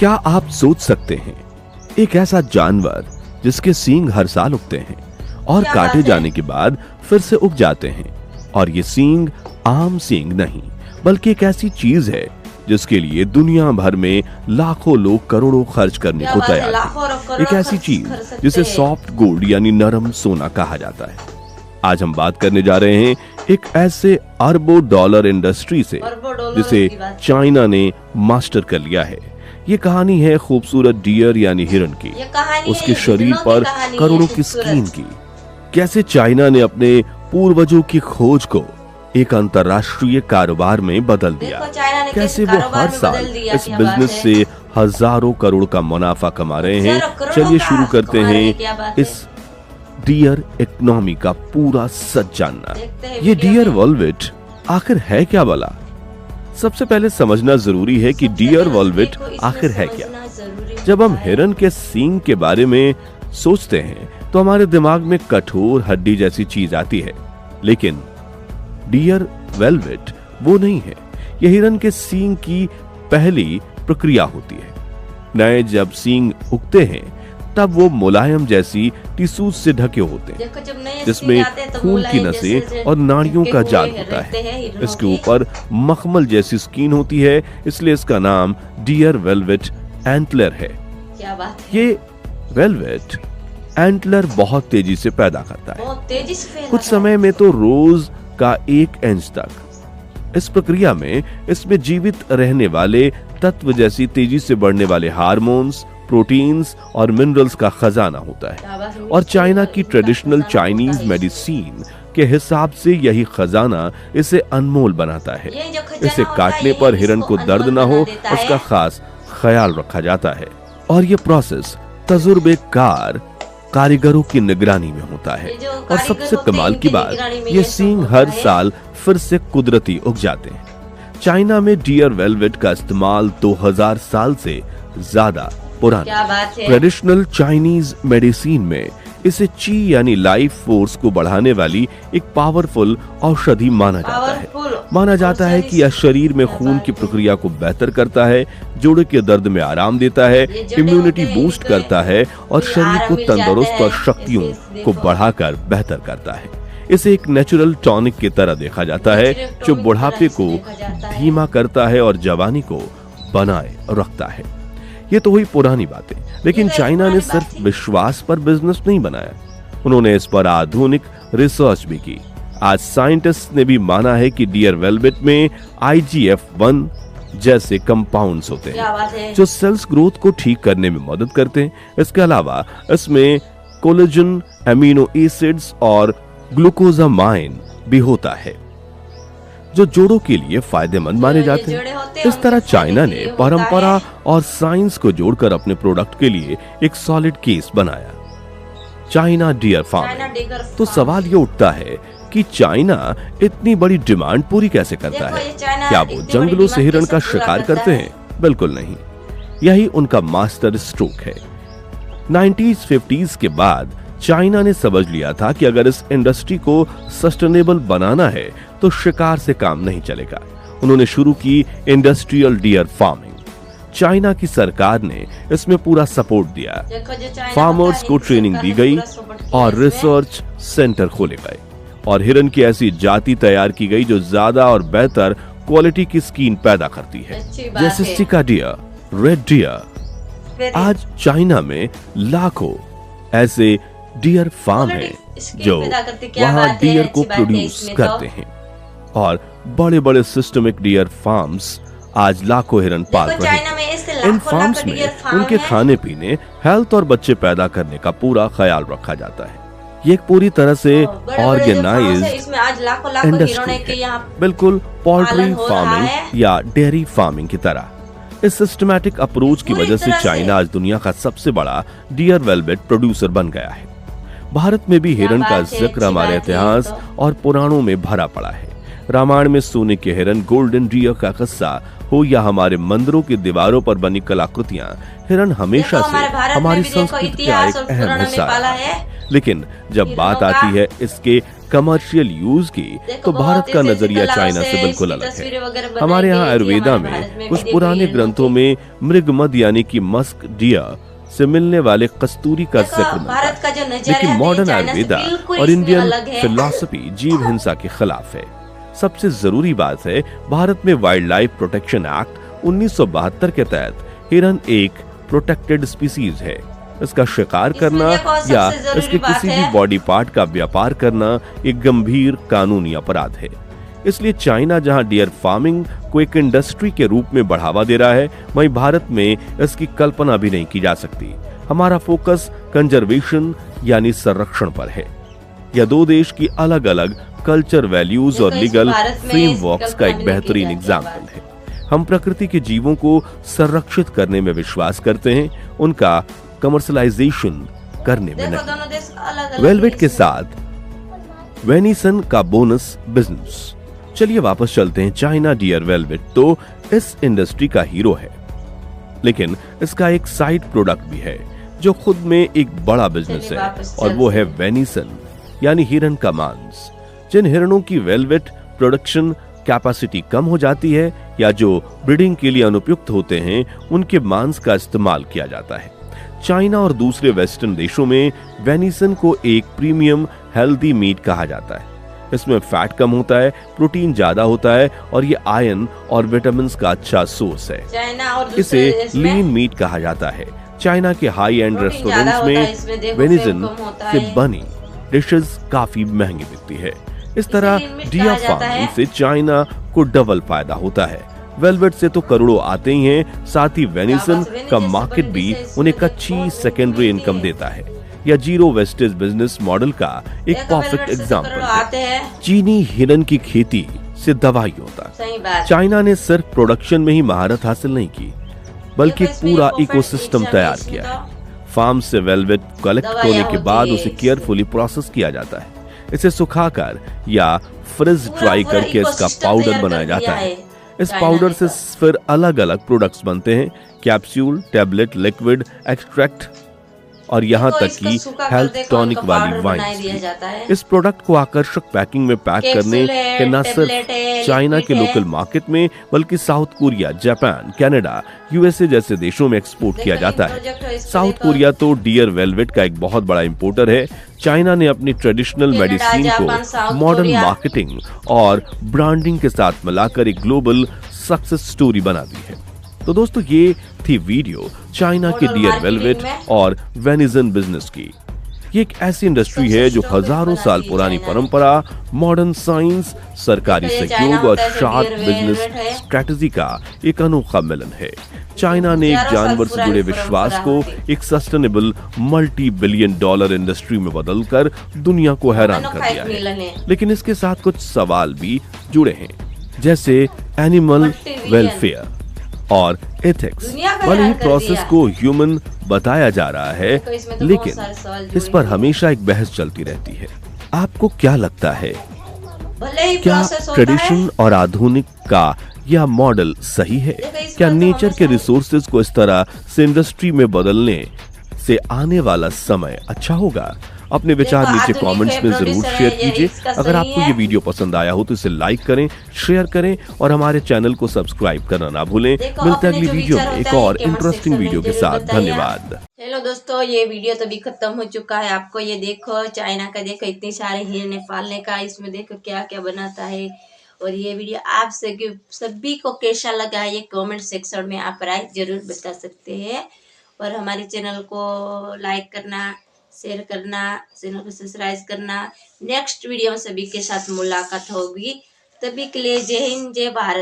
क्या आप सोच सकते हैं, एक ऐसा जानवर जिसके सींग हर साल उगते हैं और काटे जाने के बाद फिर से उग जाते हैं, और ये सींग आम सींग नहीं बल्कि एक ऐसी चीज है जिसके लिए दुनिया भर में लाखों लोग करोड़ों खर्च करने को तैयार हैं। एक ऐसी चीज जिसे सॉफ्ट गोल्ड यानी नरम सोना कहा जाता है। आज हम बात करने जा रहे हैं एक ऐसे अरबों डॉलर इंडस्ट्री से जिसे चाइना ने मास्टर कर लिया है। ये कहानी है खूबसूरत डियर यानी हिरन की, उसके शरीर पर करोड़ों की स्किन की। कैसे चाइना ने अपने पूर्वजों की खोज को एक अंतर्राष्ट्रीय कारोबार में बदल दिया, कैसे वो हर साल इस बिजनेस से हजारों करोड़ का मुनाफा कमा रहे हैं। चलिए शुरू करते हैं इस डियर इकोनॉमी का पूरा सच जानना। ये डियर वेलवेट आखिर है क्या भला? सबसे पहले समझना जरूरी है कि डियर वेलवेट आखिर है क्या। जब हम हिरन के सींग के बारे में सोचते हैं तो हमारे दिमाग में कठोर हड्डी जैसी चीज आती है, लेकिन डियर वेलवेट वो नहीं है। यह हिरन के सींग की पहली प्रक्रिया होती है। नए जब सींग उगते हैं तब वो मुलायम जैसी टिश्यूज से ढके होते हैं, जिसमें खून की नसें और नाड़ियों का जाल होता है। इसके ऊपर मखमल जैसी स्किन होती है, इसलिए इसका नाम डियर वेलवेट एंटलर है। ये वेलवेट एंटलर बहुत तेजी से पैदा करता है, कुछ समय में तो रोज का 1 इंच तक। इस प्रक्रिया में इसमें जीवित रहने वाले तत्व जैसी तेजी से बढ़ने वाले हार्मोन्स, प्रोटीन्स और मिनरल्स का खजाना होता है। और चाइना की ट्रेडिशनल चाइनीज मेडिसिन के हिसाब से यही खजाना इसे अनमोल बनाता है। इसे काटने पर हिरन को दर्द न हो, उसका खास ख्याल रखा जाता है। और ये प्रोसेस तजुर्बेकार कारीगरों की निगरानी में होता है। और सबसे कमाल की बात, ये सींग हर साल फिर से कुदरती उग जाते हैं। चाइना में डियर वेलवेट का इस्तेमाल 2000 साल से ज्यादा पुराना। ट्रेडिशनल चाइनीज मेडिसिन में इसे ची यानी लाइफ फोर्स को बढ़ाने वाली एक पावरफुल औषधि माना जाता है। माना जाता है कि यह शरीर में खून की प्रक्रिया को बेहतर करता है, जोड़ों के दर्द में आराम देता है, इम्यूनिटी बूस्ट करता है और शरीर को तंदुरुस्त और शक्तियों को बढ़ाकर बेहतर करता है। इसे एक नेचुरल टॉनिक की तरह देखा जाता है जो बुढ़ापे को धीमा करता है और जवानी को बनाए रखता है। ये तो हुई पुरानी बातें, लेकिन चाइना ने सिर्फ विश्वास पर बिजनेस नहीं बनाया, उन्होंने इस पर आधुनिक रिसर्च भी की। आज साइंटिस्ट ने भी माना है कि डियर वेलवेट में IGF-1 जैसे कंपाउंड्स होते हैं जो सेल्स ग्रोथ को ठीक करने में मदद करते हैं। इसके अलावा इसमें कोलेजन, एमिनो एसिड्स और ग्लूकोजामाइन भी होता है जो जोड़ों के लिए फायदेमंद माने जाते हैं। इस तरह चाइना ने परंपरा और साइंस को जोड़कर अपने प्रोडक्ट के लिए एक सॉलिड केस बनाया, चाइना डियर फार्मिंग। तो सवाल ये उठता है कि चाइना इतनी बड़ी डिमांड पूरी कैसे करता है? क्या वो जंगलों से हिरन का शिकार करते हैं? बिल्कुल नहीं, यही उनका मास्टर स्ट्रोक है। 1950s के बाद चाइना ने समझ लिया था कि अगर इस इंडस्ट्री को सस्टेनेबल बनाना है तो शिकार से काम नहीं चलेगा। उन्होंने शुरू की इंडस्ट्रियल डियर फार्मिंग। चाइना की सरकार ने इसमें पूरा सपोर्ट दिया, फार्मर्स को ट्रेनिंग दी गई और रिसर्च सेंटर खोले गए और हिरन की ऐसी जाति तैयार की गई जो ज्यादा और बेहतर क्वालिटी की स्किन पैदा करती है, जैसे सिका डियर, रेड डियर। आज चाइना में लाखों ऐसे डियर फार्म है जो वहां डियर को प्रोड्यूस करते हैं और बड़े बड़े सिस्टमिक डियर फार्म्स आज लाखों हिरन पाल रहे हैं। इन फार्म्स में उनके खाने पीने, हेल्थ और बच्चे पैदा करने का पूरा ख्याल रखा जाता है। ये एक पूरी तरह से ऑर्गेनाइज्ड इंडस्ट्री है, बिल्कुल पोल्ट्री फार्मिंग या डेयरी फार्मिंग की तरह। इस सिस्टमैटिक अप्रोच की वजह से चाइना आज दुनिया का सबसे बड़ा डियर वेलवेट प्रोड्यूसर बन गया है। भारत में भी हिरन का जिक्र हमारे इतिहास और पुराणों में भरा पड़ा है। रामायण में सोने के हिरन, गोल्डन डियर का किस्सा हो या हमारे मंदिरों की दीवारों पर बनी कलाकृतियां, हिरन हमेशा से हमारी संस्कृति का एक अहम हिस्सा है। लेकिन जब बात आती है इसके कमर्शियल यूज की तो भारत का नजरिया चाइना से बिल्कुल अलग है। हमारे यहाँ आयुर्वेदा में कुछ पुराने ग्रंथों में मृगमद यानी कि मस्क डियर से मिलने वाले कस्तूरी का जिक्र मिलता है, लेकिन मॉडर्न आयुर्वेदा और इंडियन फिलॉसफी जीव हिंसा के खिलाफ है। सबसे जरूरी बात है, भारत में वाइल्ड लाइफ प्रोटेक्शन एक्ट 1972 के तहत हिरन एक प्रोटेक्टेड स्पीसीज है। इसका शिकार करना या इसके किसी भी बॉडी पार्ट का व्यापार करना एक गंभीर कानूनी अपराध है। इसलिए चाइना जहां डियर फार्मिंग को एक इंडस्ट्री के रूप में बढ़ावा दे रहा है, वहीं भारत में इसकी कल्पना भी नहीं की जा सकती। हमारा फोकस कंजर्वेशन यानी संरक्षण पर है। यह दो देश की अलग अलग कल्चर, वैल्यूज और लीगल फ्रेमवर्क्स का एक बेहतरीन एग्जाम्पल है। हम प्रकृति के जीवों को संरक्षित करने में विश्वास करते हैं, उनका कमर्शलाइजेशन करने में नहीं। वेलवेट के साथ वेनिसन का बोनस बिजनेस। चलिए वापस चलते हैं। चाइना डियर वेलवेट तो इस इंडस्ट्री का हीरो है, लेकिन इसका एक साइड प्रोडक्ट भी है जो खुद में एक बड़ा बिजनेस है, और वो है वेनिसन यानी हिरन का मांस। जिन हिरणों की वेलवेट प्रोडक्शन कैपेसिटी कम हो जाती है या जो ब्रीडिंग के लिए अनुपयुक्त होते हैं, उनके मांस का इस्तेमाल किया जाता है। चाइना और दूसरे वेस्टर्न देशों में वेनिसन को एक प्रीमियम हेल्दी मीट कहा जाता है। इसमें फैट कम होता है, प्रोटीन ज्यादा होता है और ये आयरन और विटामिन का अच्छा सोर्स है। इसे लीन मीट कहा जाता है। चाइना के हाई एंड रेस्टोरेंट्स में वेनिसन से बनी डिशेस काफी महंगी बिकती है। इस तरह डियर फार्मिंग से चाइना को डबल फायदा होता है। वेलवेट से तो करोड़ों आते ही हैं, साथ ही वेनिसन का मार्केट भी उन्हें एक अच्छी सेकेंडरी इनकम देता है। या जीरो वेस्टेज बिजनेस मॉडल का एक परफेक्ट एग्जांपल है। चीनी हिरन की खेती से दवाई होता है। चाइना ने सिर्फ प्रोडक्शन में ही महारत हासिल नहीं की, बल्कि पूरा इकोसिस्टम तैयार किया है। फार्म से वेलवेट कलेक्ट होने के बाद उसे केयरफुली प्रोसेस किया जाता है। इसे सुखाकर या फ्रिज ड्राई करके इसका पाउडर बनाया जाता है। इस पाउडर से फिर अलग अलग प्रोडक्ट्स बनते हैं, कैप्सूल, टैबलेट, लिक्विड, एक्सट्रैक्ट और यहाँ तक कि हेल्थ टॉनिक वाली वाइन। इस प्रोडक्ट को आकर्षक पैकिंग में पैक करने के न सिर्फ चाइना के लोकल मार्केट में, बल्कि south Korea, Japan, Canada, USA जैसे देशों में एक्सपोर्ट किया जाता है। साउथ कोरिया तो डियर वेलवेट का एक बहुत बड़ा इंपोर्टर है। चाइना ने अपनी ट्रेडिशनल मेडिसिन को मॉडर्न मार्केटिंग और ब्रांडिंग के साथ मिलाकर एक ग्लोबल सक्सेस स्टोरी बना दी है। तो दोस्तों, ये थी वीडियो चाइना के डियर वेलवेट और वेनिसन बिजनेस की। ये एक ऐसी इंडस्ट्री है जो हजारों साल पुरानी परंपरा, मॉडर्न साइंस, सरकारी सहयोग और शार्प बिजनेस स्ट्रेटजी का एक अनोखा मिलन है। चाइना ने एक जानवर से जुड़े विश्वास को एक sustainable multi billion dollar industry में बदलकर दुनिया को हैरान कर दिया है। लेकिन इसके साथ कुछ सवाल भी जुड़े हैं, जैसे एनिमल वेलफेयर और एथिक्स। भले ही प्रोसेस को ह्यूमन बताया जा रहा है, लेकिन इस पर हमेशा एक बहस चलती रहती है। आपको क्या लगता है, क्या ट्रेडिशन और आधुनिक का यह मॉडल सही है? क्या नेचर के रिसोर्सेज को इस तरह से इंडस्ट्री में बदलने से आने वाला समय अच्छा होगा? अपने विचार नीचे कमेंट्स में जरूर शेयर कीजिए। अगर आपको ये वीडियो पसंद आया हो तो इसे लाइक करें, शेयर करें और हमारे चैनल को सब्सक्राइब करना ना भूलें। मिलते हैं अगली वीडियो में एक और इंटरेस्टिंग वीडियो के साथ। धन्यवाद। हेलो दोस्तों, ये वीडियो तो भी खत्म हो चुका है। आपको ये देखो, चाइना का देखो इतनी सारे हिरने पालने का, इसमें देखो क्या क्या बनाता है। और ये वीडियो आप सभी को कैसा लगा है, ये कमेंट सेक्शन में आप राय जरूर बता सकते हैं। और हमारे चैनल को लाइक करना, शेयर करना, चैनल को सब्सक्राइब करना। नेक्स्ट वीडियो में सभी के साथ मुलाकात होगी। तभी के लिए जय हिंद, जय भारत।